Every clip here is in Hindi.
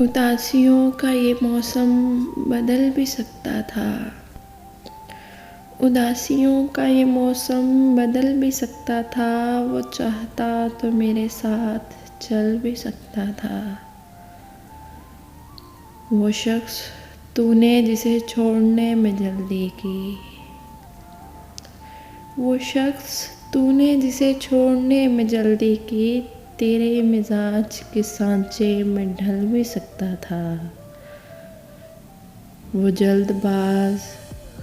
उदासियों का ये मौसम बदल भी सकता था। उदासियों का ये मौसम बदल भी सकता था। वो चाहता तो मेरे साथ चल भी सकता था। वो शख्स तूने जिसे छोड़ने में जल्दी की, वो शख्स तूने जिसे छोड़ने में जल्दी की, तेरे मिजाज के सांचे में ढल भी सकता था। वो जल्दबाज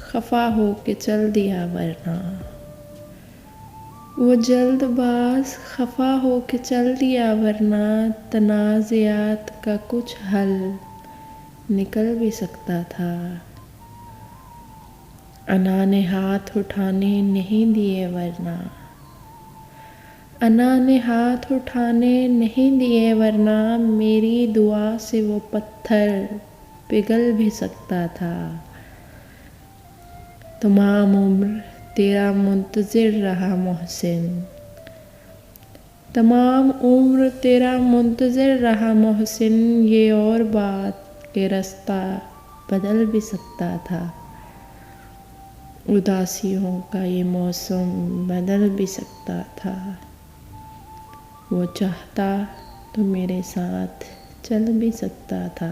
खफा हो के चल दिया वरना, वो जल्दबाज खफा हो के चल दिया वरना, तनाज़ात का कुछ हल निकल भी सकता था। अना ने हाथ उठाने नहीं दिए वरना, अना ने हाथ उठाने नहीं दिए वरना, मेरी दुआ से वो पत्थर पिघल भी सकता था। तमाम उम्र तेरा मुंतज़िर रहा मोहसिन, तमाम उम्र तेरा मुंतज़िर रहा मोहसिन, ये और बात के रास्ता बदल भी सकता था। उदासियों का ये मौसम बदल भी सकता था। वो चाहता तो मेरे साथ चल भी सकता था।